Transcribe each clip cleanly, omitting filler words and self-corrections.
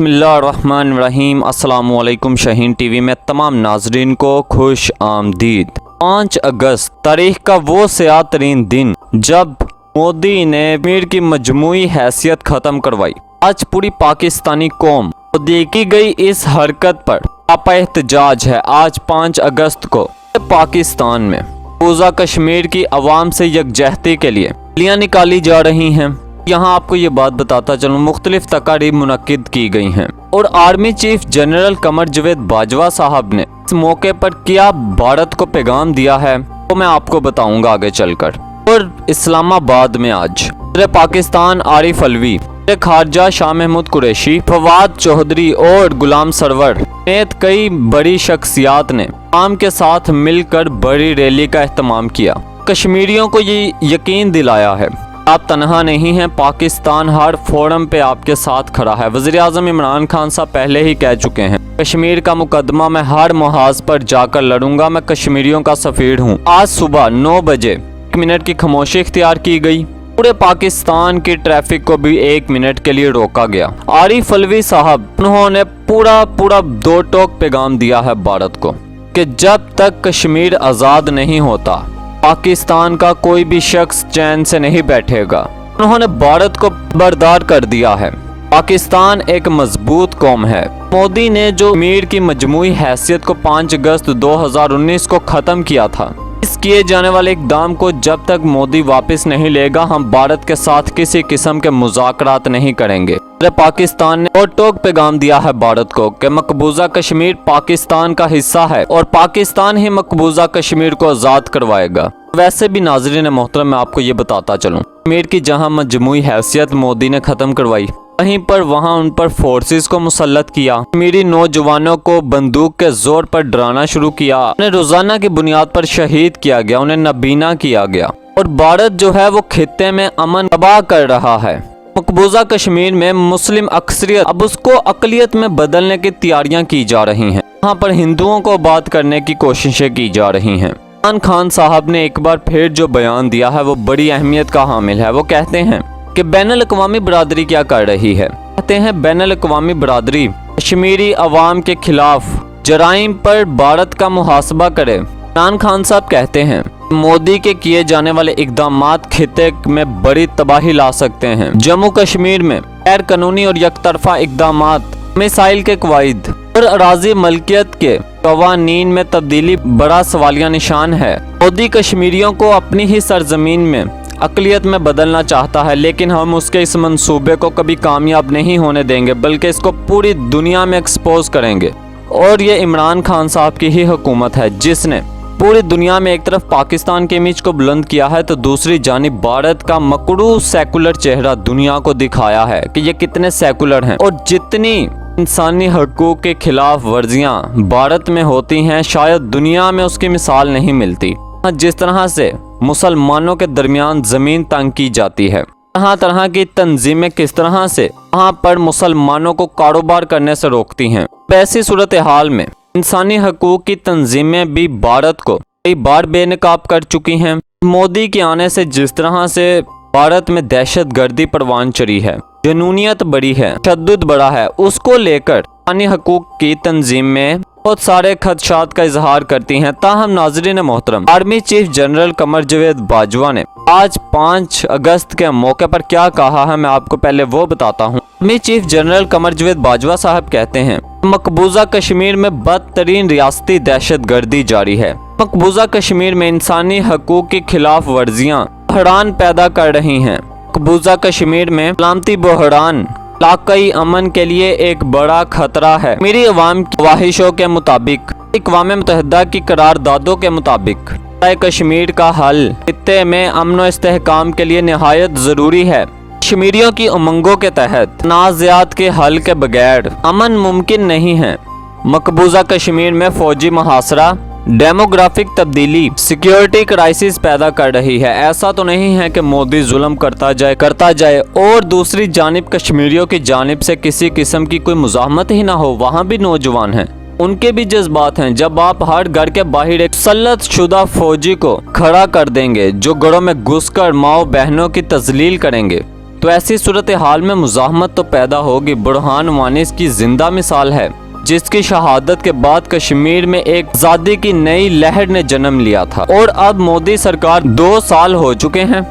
बिस्मिल्लाहिर्रहमानिर्रहीम। अस्सलामुअलैकुम। शाहीन टीवी में तमाम नाजरीन को खुश आमदीद। 5 अगस्त तारीख का वो स्याह तरीन दिन जब मोदी ने कश्मीर की मजमूई हैसियत ख़त्म करवाई। आज पूरी पाकिस्तानी कौम मोदी की गई इस हरकत पर आपा एहतजाज है। आज 5 अगस्त को पाकिस्तान में पूजा कश्मीर की आवाम से यकजहती के लिए रैलियां निकाली जा रही हैं। यहाँ आपको ये बात बताता चलूँ, मुख्तलिफ तकारीब मुनक्किद की गई हैं और army chief general Qamar Javed Bajwa साहब ने इस मौके पर क्या भारत को पैगाम दिया है वो मैं आपको बताऊंगा आगे चलकर। और इस्लामाबाद में आज पाकिस्तान आरिफ अलवी, खारजा शाह महमूद कुरैशी, फवाद चौधरी और गुलाम सरवर समेत कई बड़ी शख्सियात ने आम के साथ मिलकर बड़ी रैली का एहतमाम किया। कश्मीरियों को ये यकीन दिलाया है आप तनहा नहीं हैं, पाकिस्तान हर फोरम पे आपके साथ खड़ा है। वज़ीर-ए-आज़म इमरान खान साहब पहले ही कह चुके हैं, कश्मीर का मुकदमा मैं हर मुहाज पर जाकर लड़ूंगा, मैं कश्मीरियों का सफ़ीर हूँ। आज सुबह 9 बजे 1 मिनट की खामोशी इख्तियार की गई। पूरे पाकिस्तान की ट्रैफिक को भी 1 मिनट के लिए रोका गया। आरिफ अलवी साहब उन्होंने पूरा दो टोक पैगाम दिया है भारत को कि जब तक कश्मीर आज़ाद नहीं होता पाकिस्तान का कोई भी शख्स चैन से नहीं बैठेगा। उन्होंने भारत को खबरदार कर दिया है, पाकिस्तान एक मजबूत कौम है। मोदी ने जो कश्मीर की मजमूई हैसियत को 5 अगस्त 2019 को ख़त्म किया था, इस किए जाने वाले इक़दाम को जब तक मोदी वापस नहीं लेगा हम भारत के साथ किसी किस्म के मुज़ाकरात नहीं करेंगे। पाकिस्तान ने और टोक पैगाम दिया है भारत को कि मकबूजा कश्मीर पाकिस्तान का हिस्सा है और पाकिस्तान ही मकबूजा कश्मीर को आज़ाद करवाएगा। वैसे भी नाज़रीन मोहतरम मैं आपको ये बताता चलूँ, कश्मीर की जहाँ मजमूई हैसियत मोदी ने ख़त्म करवाई, वहीं पर वहाँ उन पर फोर्सेस को मुसल्लत किया, कश्मीरी नौजवानों को बंदूक के जोर पर डराना शुरू किया, उन्हें रोजाना की बुनियाद पर शहीद किया गया, उन्हें नबीना किया गया और भारत जो है वो खित्ते में अमन तबाह कर रहा है। मकबूजा कश्मीर में मुस्लिम अक्सरियत अब उसको अकलियत में बदलने की तैयारियां की जा रही हैं। यहाँ पर हिंदुओं को बात करने की कोशिशें की जा रही हैं। इमरान खान साहब ने एक बार फिर जो बयान दिया है वो बड़ी अहमियत का हामिल है। वो कहते हैं कि बैनुल अक़वामी बरादरी क्या कर रही है। कहते हैं बैनुल अक़वामी बरादरी कश्मीरी अवाम के खिलाफ जराइम पर भारत का मुहासबा करे। इमरान खान साहब कहते हैं मोदी के किए जाने वाले इक़दामात खित्ते में बड़ी तबाही ला सकते हैं। जम्मू कश्मीर में गैर कानूनी और यकतरफा इक़दामात, मिसाइल के कवायद और अराज़ी मलकियत के कवानीन में तब्दीली बड़ा सवालिया निशान है। मोदी कश्मीरियों को अपनी ही सरजमीन में अकलियत में बदलना चाहता है, लेकिन हम उसके इस मंसूबे को कभी कामयाब नहीं होने देंगे, बल्कि इसको पूरी दुनिया में एक्सपोज करेंगे। और ये इमरान खान साहब की ही हुकूमत है जिसने पूरी दुनिया में एक तरफ पाकिस्तान के इमेज को बुलंद किया है तो दूसरी जानिब भारत का मकरू सेकुलर चेहरा दुनिया को दिखाया है कि ये कितने सेकुलर हैं। और जितनी इंसानी हकूक़ के खिलाफ वर्जियाँ भारत में होती हैं शायद दुनिया में उसकी मिसाल नहीं मिलती। जिस तरह से मुसलमानों के दरमियान ज़मीन तंग की जाती है, तरह तरह की तंजीमें किस तरह से वहाँ पर मुसलमानों को कारोबार करने से रोकती हैं, ऐसी सूरत हाल में इंसानी हकूक़ की तंजीमें भी भारत को कई बार बेनकाब कर चुकी हैं। मोदी के आने से जिस तरह से भारत में दहशत गर्दी परवान चढ़ी है, जनूनियत बढ़ी है, तशद्दुद बढ़ा है, उसको लेकर इंसानी हकूक़ की तंजीमें बहुत सारे खदशात का इजहार करती हैं। ताहम नाज़रीन मोहतरम, army chief general Qamar Javed Bajwa ने आज 5 अगस्त के मौके पर क्या कहा है मैं आपको पहले वो बताता हूँ। Army chief general Qamar Javed Bajwa साहब कहते हैं मकबूजा कश्मीर में बदतरीन रियासती दहशत गर्दी जारी है। मकबूजा कश्मीर में इंसानी हकूक़ की खिलाफ वर्जियाँ बहरान पैदा कर रही हैं। मकबूजा कश्मीर में सलामती बहरान इलाकाई अमन के लिए एक बड़ा खतरा है। मेरी अवाम की ख्वाहिशों के मुताबिक, अक़वाम मुत्तहिदा की करारदादों के मुताबिक कश्मीर का हल खित्ते में अमन व इस्तेहकाम के लिए निहायत ज़रूरी है। कश्मीरियों की उमंगों के तहत तनाज़ात के हल के बगैर अमन मुमकिन नहीं है। मकबूजा कश्मीर में फ़ौजी मुहासरा, डेमोग्राफिक तब्दीली सिक्योरिटी क्राइसिस पैदा कर रही है। ऐसा तो नहीं है कि मोदी जुल्म करता जाए और दूसरी जानिब कश्मीरियों की जानिब से किसी किस्म की कोई मुज़ाहमत ही ना हो। वहाँ भी नौजवान हैं, उनके भी जज्बात हैं। जब आप हर घर के बाहर एक सल्लत शुदा फौजी को खड़ा कर देंगे जो घरों में घुसकर माओ बहनों की तजलील करेंगे, तो ऐसी सूरत हाल में मुज़ाहमत तो पैदा होगी। बुरहान वानी इसकी जिंदा मिसाल है, जिसकी शहादत के बाद कश्मीर में एक आज़ादी की नई लहर ने जन्म लिया था। और अब मोदी सरकार 2 साल हो चुके हैं,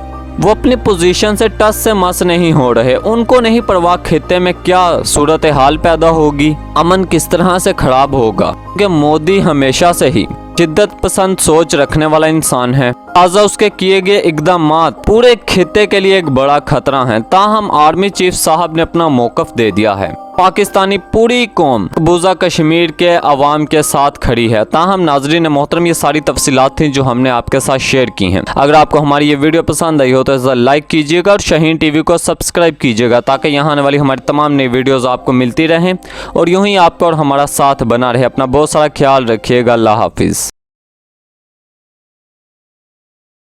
वो अपनी पोजीशन से टस से मस नहीं हो रहे। उनको नहीं परवाह खित्ते में क्या सूरत हाल पैदा होगी, अमन किस तरह से खराब होगा, क्योंकि मोदी हमेशा से ही शिद्दत पसंद सोच रखने वाला इंसान है। लिहाजा उसके किए गए इक़दामात पूरे खित्ते के लिए एक बड़ा खतरा है। ताहम आर्मी चीफ साहब ने अपना मौक़िफ़ दे दिया है। पाकिस्तानी पूरी कौम मकबूजा कश्मीर के अवाम के साथ खड़ी है। ताहम नाजरीन मोहतरम, ये सारी तफसीलात थी जो हमने आपके साथ शेयर की हैं। अगर आपको हमारी ये वीडियो पसंद आई हो तो इसे लाइक कीजिएगा और शाहीन टीवी को सब्सक्राइब कीजिएगा, ताकि यहाँ आने वाली हमारी तमाम नई वीडियोज़ आपको मिलती रहें और यूँ ही आपका और हमारा साथ बना रहे। अपना बहुत सारा ख्याल रखिएगा। अल्लाह हाफिज़।